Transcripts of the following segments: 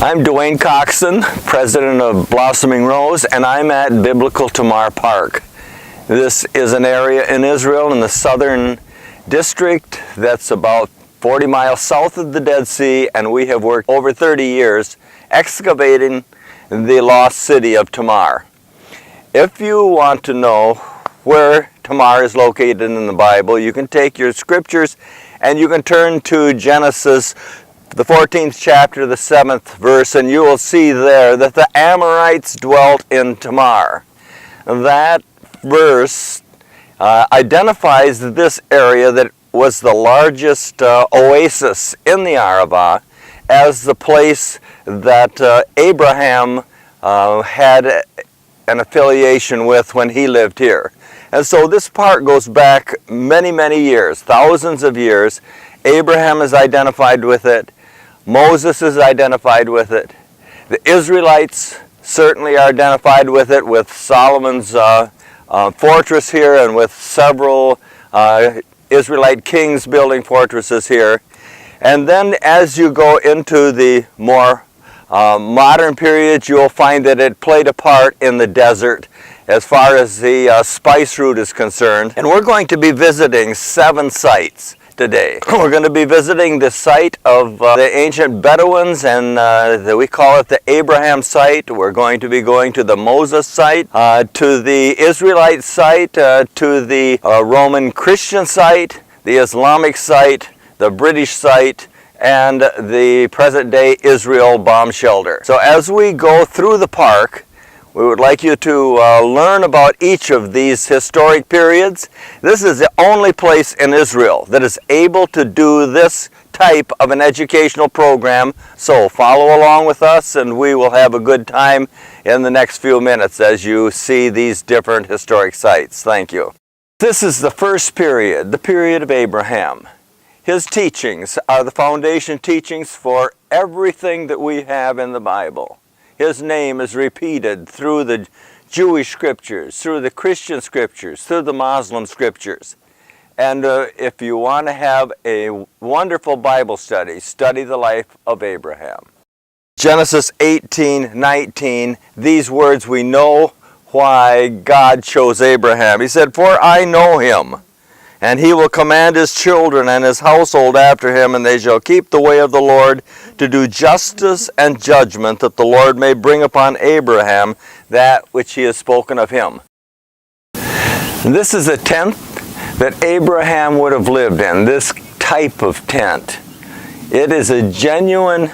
I'm DeWayne Coxon, president of Blossoming Rose, and I'm at Biblical Tamar Park. This is an area in Israel in the southern district that's about 40 miles south of the Dead Sea, and we have worked over 30 years excavating the lost city of Tamar. If you want to know where Tamar is located in the Bible, you can take your scriptures and you can turn to Genesis, the 14th chapter, the 7th verse, and you will see there that the Amorites dwelt in Tamar. That verse identifies this area that was the largest oasis in the Arava as the place that Abraham had an affiliation with when he lived here. And so this park goes back many, many years, thousands of years. Abraham is identified with it. Moses is identified with it. The Israelites certainly are identified with it, with Solomon's fortress here and with several Israelite kings building fortresses here. And then as you go into the more modern periods, you'll find that it played a part in the desert as far as the spice route is concerned. And we're going to be visiting 7 sites today. We're going to be visiting the site of the ancient Bedouins, and we call it the Abraham site. We're going to be going to the Moses site, to the Israelite site, to the Roman Christian site, the Islamic site, the British site, and the present-day Israel bomb shelter. So as we go through the park, we would like you to learn about each of these historic periods. This is the only place in Israel that is able to do this type of an educational program. So follow along with us and we will have a good time in the next few minutes as you see these different historic sites. Thank you. This is the first period, the period of Abraham. His teachings are the foundation teachings for everything that we have in the Bible. His name is repeated through the Jewish scriptures, through the Christian scriptures, through the Muslim scriptures. And if you want to have a wonderful Bible study, study the life of Abraham. Genesis 18:19, these words we know why God chose Abraham. He said, "For I know him, and he will command his children and his household after him, and they shall keep the way of the Lord to do justice and judgment, that the Lord may bring upon Abraham that which he has spoken of him." This is a tent that Abraham would have lived in, this type of tent. It is a genuine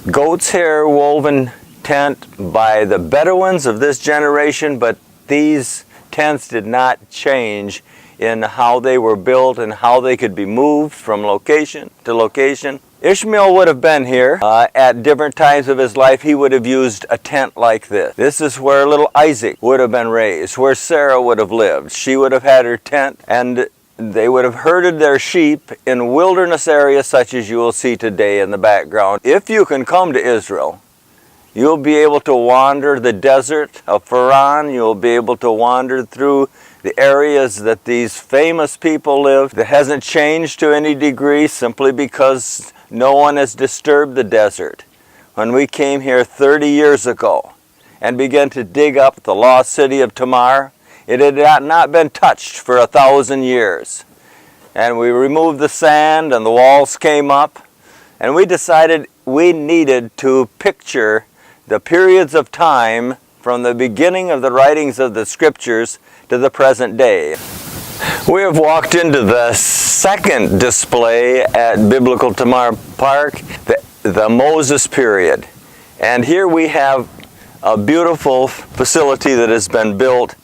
goat's hair woven tent by the Bedouins of this generation, but these tents did not change in how they were built and how they could be moved from location to location. Ishmael would have been here at different times of his life. He would have used a tent like this. This is where little Isaac would have been raised, where Sarah would have lived. She would have had her tent, and they would have herded their sheep in wilderness areas such as you will see today in the background. If you can come to Israel, you'll be able to wander the desert of Paran. You'll be able to wander through the areas that these famous people live. That hasn't changed to any degree simply because no one has disturbed the desert. When we came here 30 years ago and began to dig up the lost city of Tamar, it had not been touched for 1,000 years. And we removed the sand and the walls came up, and we decided we needed to picture the periods of time from the beginning of the writings of the scriptures to the present day. We have walked into the second display at Biblical Tamar Park, the Moses period. And here we have a beautiful facility that has been built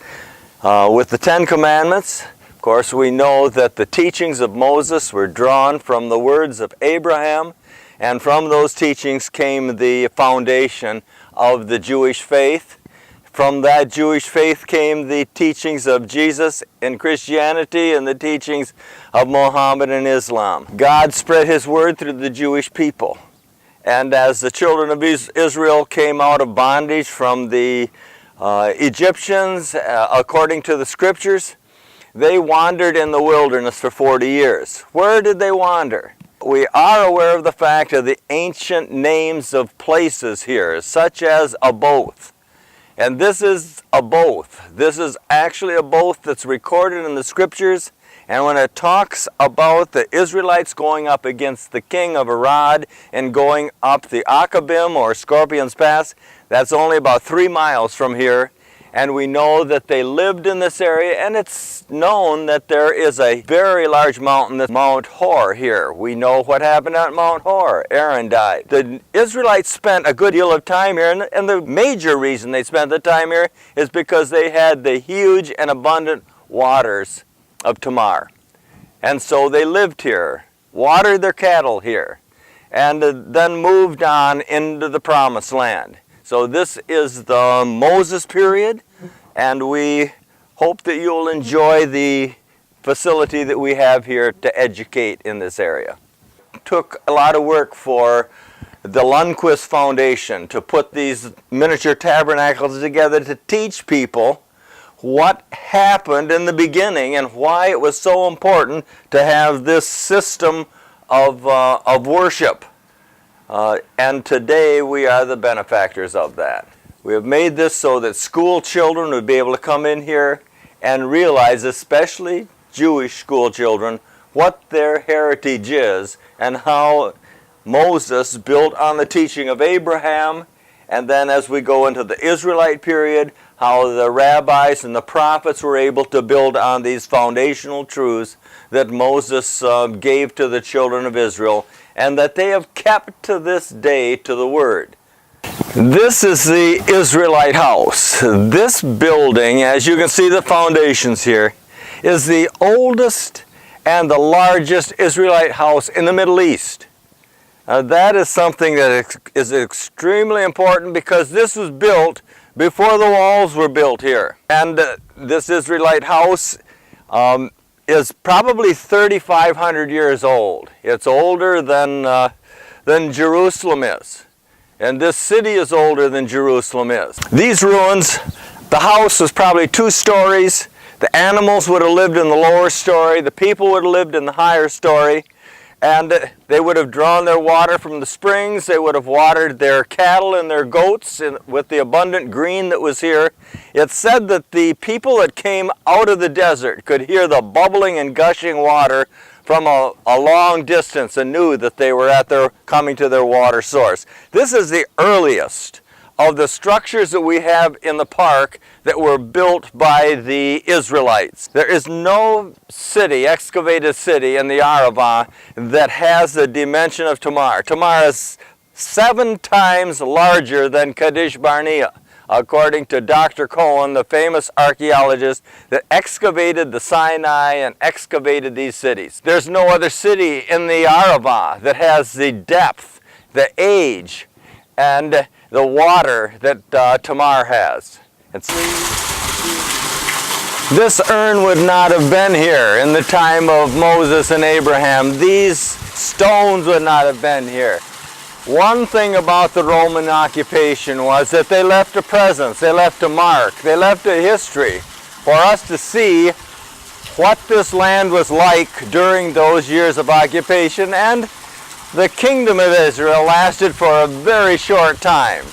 with the 10 Commandments. Of course, we know that the teachings of Moses were drawn from the words of Abraham, and from those teachings came the foundation of the Jewish faith. From that Jewish faith came the teachings of Jesus in Christianity and the teachings of Muhammad in Islam. God spread his word through the Jewish people. And as the children of Israel came out of bondage from the Egyptians, according to the scriptures, they wandered in the wilderness for 40 years. Where did they wander? We are aware of the fact of the ancient names of places here, such as Ovot. And this is Ovot. This is actually Ovot that's recorded in the scriptures. And when it talks about the Israelites going up against the king of Arad and going up the Akabim or Scorpion's Pass, that's only about 3 miles from here. And we know that they lived in this area, and it's known that there is a very large mountain, that's Mount Hor here. We know what happened at Mount Hor. Aaron died. The Israelites spent a good deal of time here, and the major reason they spent the time here is because they had the huge and abundant waters of Tamar. And so they lived here, watered their cattle here, and then moved on into the Promised Land. So this is the Moses period, and we hope that you'll enjoy the facility that we have here to educate in this area. It took a lot of work for the Lundquist Foundation to put these miniature tabernacles together to teach people what happened in the beginning and why it was so important to have this system of worship. And today we are the benefactors of that. We have made this so that school children would be able to come in here and realize, especially Jewish school children, what their heritage is and how Moses built on the teaching of Abraham. And then as we go into the Israelite period, how the rabbis and the prophets were able to build on these foundational truths that Moses gave to the children of Israel, and that they have kept to this day to the Word. This is the Israelite house. This building, as you can see the foundations here, is the oldest and the largest Israelite house in the Middle East. That is something that is extremely important because this was built before the walls were built here. And this Israelite house is probably 3,500 years old. It's older than Jerusalem is. And this city is older than Jerusalem is. These ruins, the house was probably 2 stories. The animals would have lived in the lower story. The people would have lived in the higher story. And they would have drawn their water from the springs. They would have watered their cattle and their goats with the abundant green that was here. It's said that the people that came out of the desert could hear the bubbling and gushing water from a long distance and knew that they were coming to their water source. This is the earliest of the structures that we have in the park that were built by the Israelites. There is no city, excavated city in the Arava that has the dimension of Tamar. Tamar is 7 times larger than Kadesh Barnea, according to Dr. Cohen, the famous archaeologist that excavated the Sinai and excavated these cities. There's no other city in the Arava that has the depth, the age, and the water that Tamar has. This urn would not have been here in the time of Moses and Abraham. These stones would not have been here. One thing about the Roman occupation was that they left a presence, they left a mark, they left a history for us to see what this land was like during those years of occupation. And the kingdom of Israel lasted for a very short time.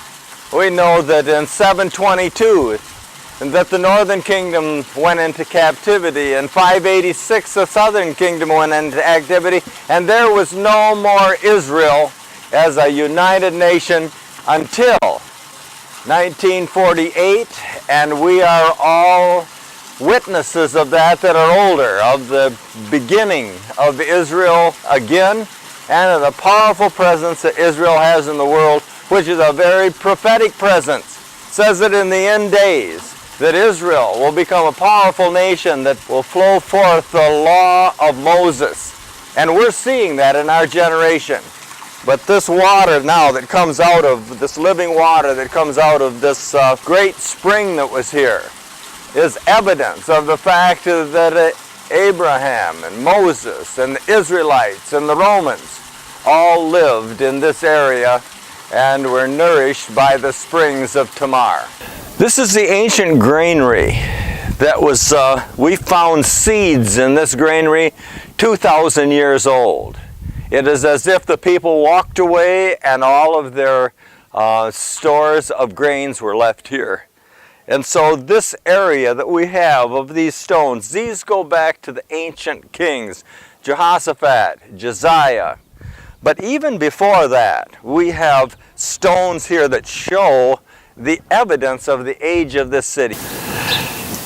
We know that in 722 that the northern kingdom went into captivity. In 586 the southern kingdom went into captivity, and there was no more Israel as a united nation until 1948, and we are all witnesses of that are older, of the beginning of Israel again, and of the powerful presence that Israel has in the world, which is a very prophetic presence. It says that in the end days that Israel will become a powerful nation that will flow forth the law of Moses. And we're seeing that in our generation. But this water now that comes out of, this living water that comes out of this great spring that was here, is evidence of the fact that Abraham and Moses and the Israelites and the Romans all lived in this area and were nourished by the springs of Tamar. This is the ancient granary that was, we found seeds in this granary 2,000 years old. It is as if the people walked away and all of their stores of grains were left here. And so this area that we have of these stones, these go back to the ancient kings, Jehoshaphat, Josiah. But even before that, we have stones here that show the evidence of the age of this city.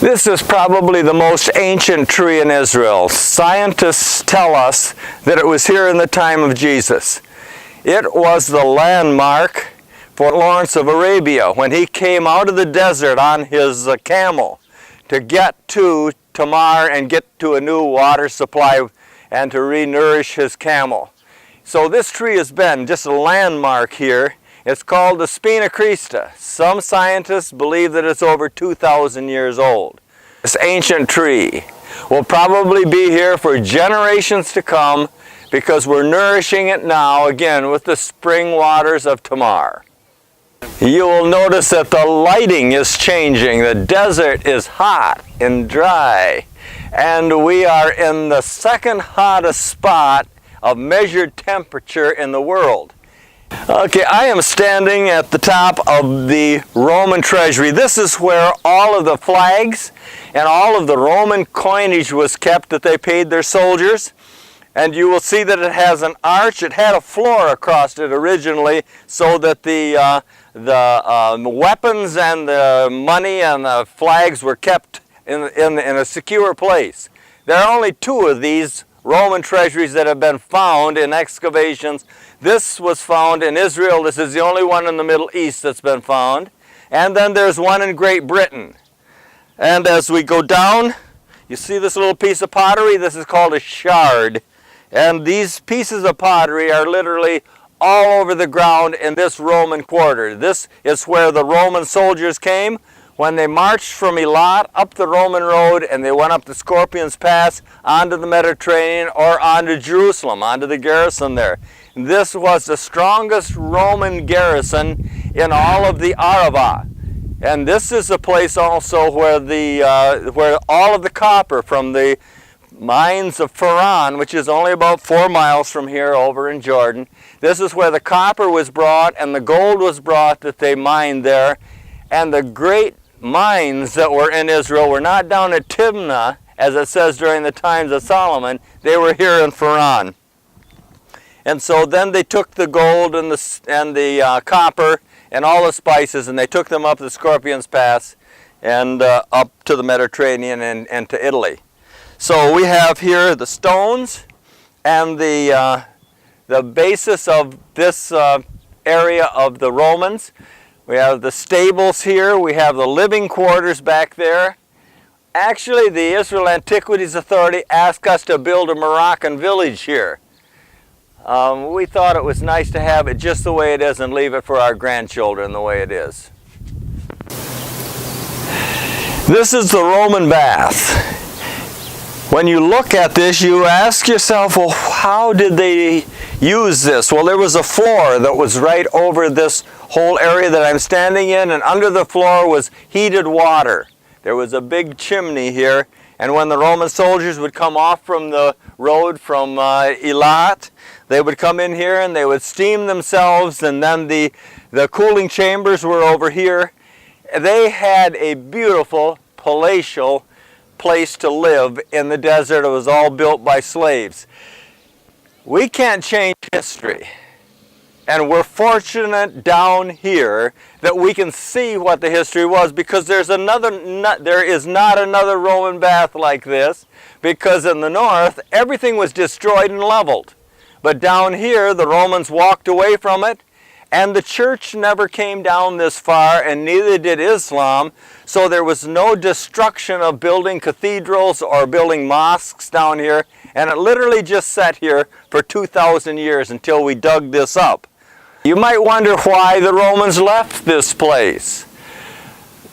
This is probably the most ancient tree in Israel. Scientists tell us that it was here in the time of Jesus. It was the landmark for Lawrence of Arabia when he came out of the desert on his camel to get to Tamar and get to a new water supply and to re-nourish his camel. So this tree has been just a landmark here. It's called the Spina Crista. Some scientists believe that it's over 2,000 years old. This ancient tree will probably be here for generations to come because we're nourishing it now, again, with the spring waters of Tamar. You will notice that the lighting is changing. The desert is hot and dry, and we are in the second hottest spot of measured temperature in the world. Okay, I am standing at the top of the Roman treasury. This is where all of the flags and all of the Roman coinage was kept that they paid their soldiers. And you will see that it has an arch. It had a floor across it originally so that the weapons and the money and the flags were kept in a secure place. There are only 2 of these Roman treasuries that have been found in excavations. This was found in Israel. This is the only one in the Middle East that's been found. And then there's one in Great Britain. And as we go down, you see this little piece of pottery? This is called a shard. And these pieces of pottery are literally all over the ground in this Roman quarter. This is where the Roman soldiers came when they marched from Eilat up the Roman road and they went up the Scorpions Pass onto the Mediterranean or onto Jerusalem, onto the garrison there. This was the strongest Roman garrison in all of the Arava. And this is a place also where where all of the copper from the mines of Faran, which is only about 4 miles from here over in Jordan. This is where the copper was brought and the gold was brought that they mined there. And the great mines that were in Israel were not down at Timnah, as it says during the times of Solomon. They were here in Faran. And so then they took the gold and the copper and all the spices, and they took them up the Scorpions Pass and up to the Mediterranean and to Italy. So we have here the stones and the basis of this area of the Romans. We have the stables here. We have the living quarters back there. Actually, the Israel Antiquities Authority asked us to build a Moroccan village here. We thought it was nice to have it just the way it is and leave it for our grandchildren the way it is. This is the Roman bath. When you look at this, you ask yourself, well, how did they use this? Well, there was a floor that was right over this whole area that I'm standing in, and under the floor was heated water. There was a big chimney here, and when the Roman soldiers would come off from the road from Eilat, they would come in here and they would steam themselves, and then the cooling chambers were over here. They had a beautiful palatial place to live in the desert. It was all built by slaves. We can't change history. And we're fortunate down here that we can see what the history was, because there is not another Roman bath like this, because in the north everything was destroyed and leveled. But down here the Romans walked away from it, and the church never came down this far, and neither did Islam. So there was no destruction of building cathedrals or building mosques down here, and it literally just sat here for 2,000 years until we dug this up. You might wonder why the Romans left this place.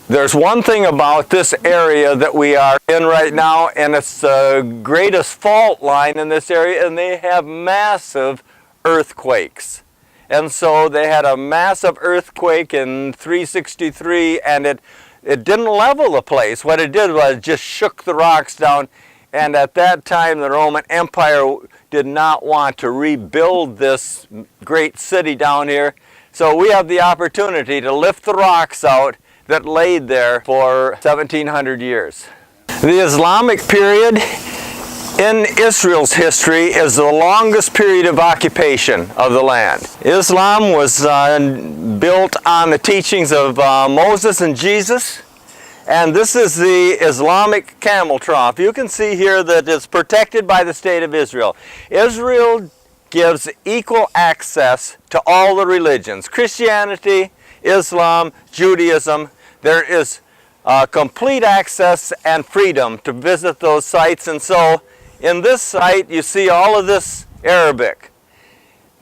There's one thing about this area that we are in right now, and it's the greatest fault line in this area, and they have massive earthquakes. And so they had a massive earthquake in 363, and it didn't level the place. What it did was it just shook the rocks down, And at that time, the Roman Empire did not want to rebuild this great city down here. So we have the opportunity to lift the rocks out that laid there for 1700 years. The Islamic period in Israel's history is the longest period of occupation of the land. Islam was built on the teachings of Moses and Jesus, and this is the Islamic camel trough. You can see here that it's protected by the state of Israel. Israel gives equal access to all the religions. Christianity, Islam, Judaism, there is complete access and freedom to visit those sites. And so in this site you see all of this Arabic.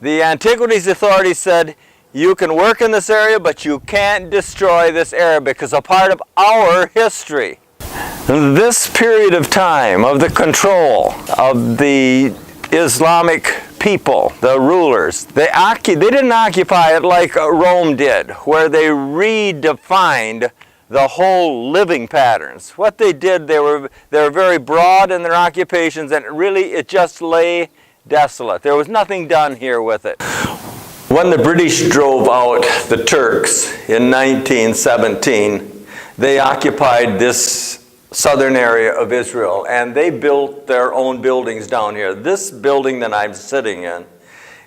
The Antiquities Authority said, you can work in this area, but you can't destroy this Arabic because it's a part of our history. This period of time of the control of the Islamic people, the rulers, they didn't occupy it like Rome did, where they redefined the whole living patterns. What they did, they were very broad in their occupations, and really it just lay desolate. There was nothing done here with it. When the British drove out the Turks in 1917, they occupied this southern area of Israel, and they built their own buildings down here. This building that I'm sitting in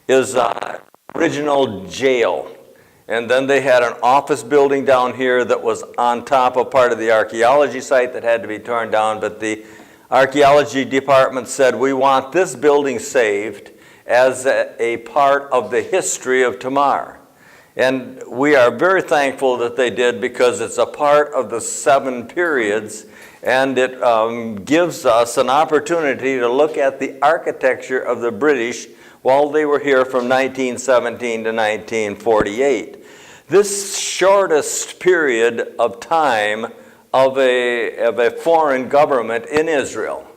is an original jail. And then they had an office building down here that was on top of part of the archaeology site that had to be torn down, but the archaeology department said, we want this building saved as a part of the history of Tamar. And we are very thankful that they did, because it's a part of the 7 periods, and it gives us an opportunity to look at the architecture of the British while they were here from 1917 to 1948. This shortest period of time of a foreign government in Israel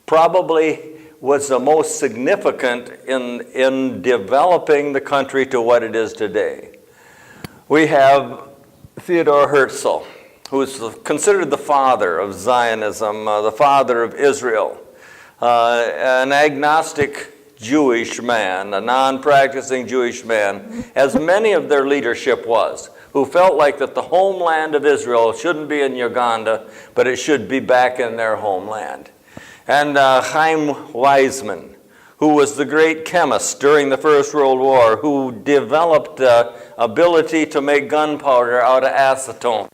probably was the most significant in developing the country to what it is today. We have Theodor Herzl, who is considered the father of Zionism, the father of Israel, an agnostic Jewish man, a non-practicing Jewish man, as many of their leadership was, who felt like that the homeland of Israel shouldn't be in Uganda, but it should be back in their homeland. And Chaim Weizmann, who was the great chemist during the First World War, who developed the ability to make gunpowder out of acetone,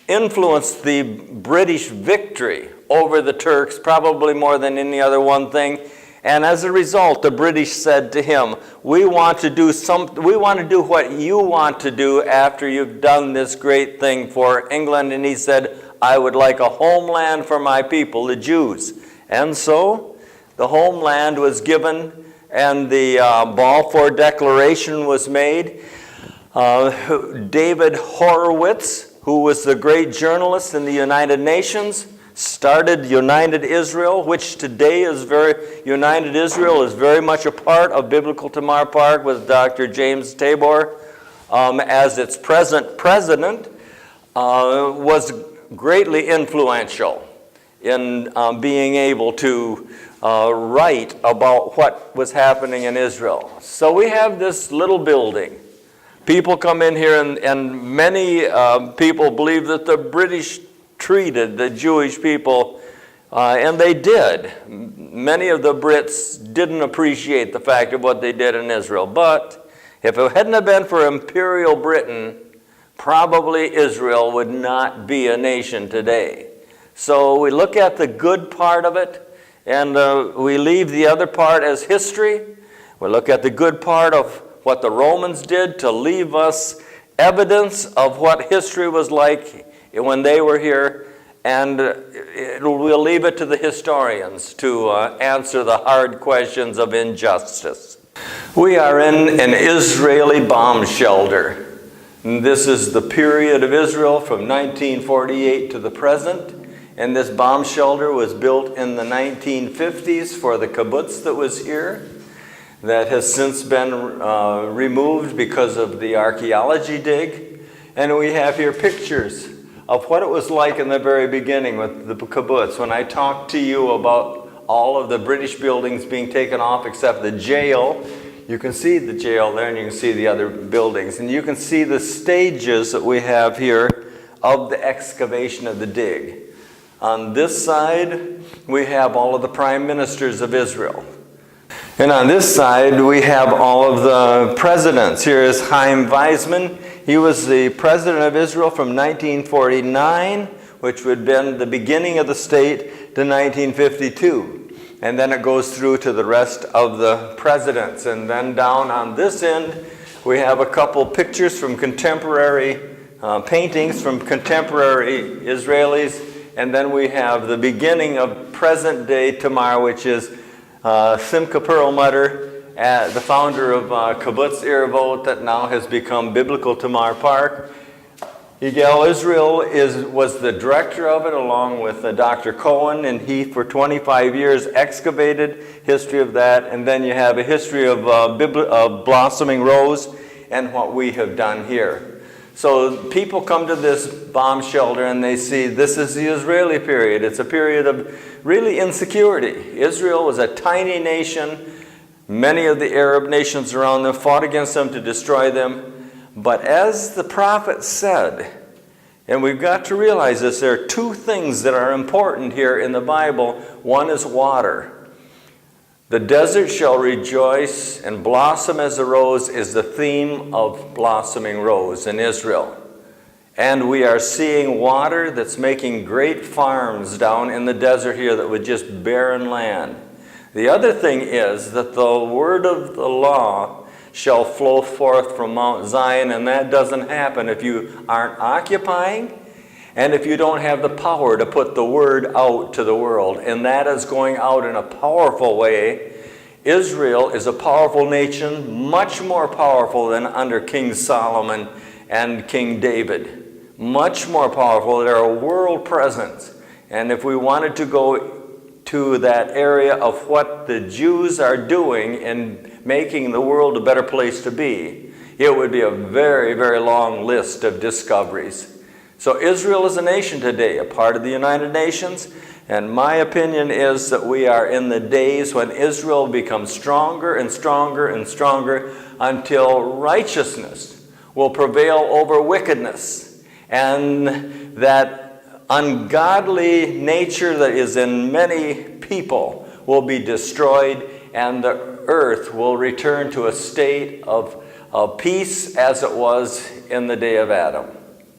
influenced the British victory over the Turks probably more than any other one thing. And as a result, the British said to him, we want to do what you want to do after you've done this great thing for England. And he said, I would like a homeland for my people, the Jews. And so the homeland was given, and the Balfour Declaration was made. David Horowitz, who was the great journalist in the United Nations, started United Israel, which today is United Israel is very much a part of Biblical Tamar Park, with Dr. James Tabor as its present president, was greatly influential in being able to write about what was happening in Israel. So we have this little building. People come in here, and many people believe that the British treated the Jewish people, and they did. Many of the Brits didn't appreciate the fact of what they did in Israel. But if it hadn't have been for Imperial Britain, probably Israel would not be a nation today. So we look at the good part of it, and we leave the other part as history. We look at the good part of what the Romans did to leave us evidence of what history was like when they were here, and we'll leave it to the historians to answer the hard questions of injustice. We are in an Israeli bomb shelter. This is the period of Israel from 1948 to the present, and this bomb shelter was built in the 1950s for the kibbutz that was here, that has since been removed because of the archaeology dig. And we have here pictures of what it was like in the very beginning with the kibbutz. When I talked to you about all of the British buildings being taken off except the jail, you can see the jail there and you can see the other buildings. And you can see the stages that we have here of the excavation of the dig. On this side, we have all of the prime ministers of Israel. And on this side, we have all of the presidents. Here is Chaim Weizmann. He was the president of Israel from 1949, which would have been the beginning of the state, to 1952. And then it goes through to the rest of the presidents. And then down on this end, we have a couple pictures from contemporary paintings from contemporary Israelis. And then we have the beginning of present-day Tamar, which is Simcha Perlmutter, the founder of Kibbutz Ovot, that now has become Biblical Tamar Park. Yigal Israel was the director of it, along with Dr. Cohen, and he, for 25 years, excavated history of that. And then you have a history of Blossoming Rose and what we have done here. So people come to this bomb shelter and they see this is the Israeli period. It's a period of really insecurity. Israel was a tiny nation. Many of the Arab nations around them fought against them to destroy them. But as the prophet said, and we've got to realize this, there are two things that are important here in the Bible. One is water. The desert shall rejoice and blossom as a rose is the theme of Blossoming Rose in Israel. And we are seeing water that's making great farms down in the desert here that was just barren land. The other thing is that the word of the law shall flow forth from Mount Zion, and that doesn't happen if you aren't occupying and if you don't have the power to put the word out to the world. And that is going out in a powerful way. Israel is a powerful nation, much more powerful than under King Solomon and King David. Much more powerful. They're a world presence. And if we wanted to go to that area of what the Jews are doing in making the world a better place to be, it would be a very, very long list of discoveries. So Israel is a nation today, a part of the United Nations, and my opinion is that we are in the days when Israel becomes stronger and stronger and stronger until righteousness will prevail over wickedness, and that ungodly nature that is in many people will be destroyed, and the earth will return to a state of peace as it was in the day of Adam.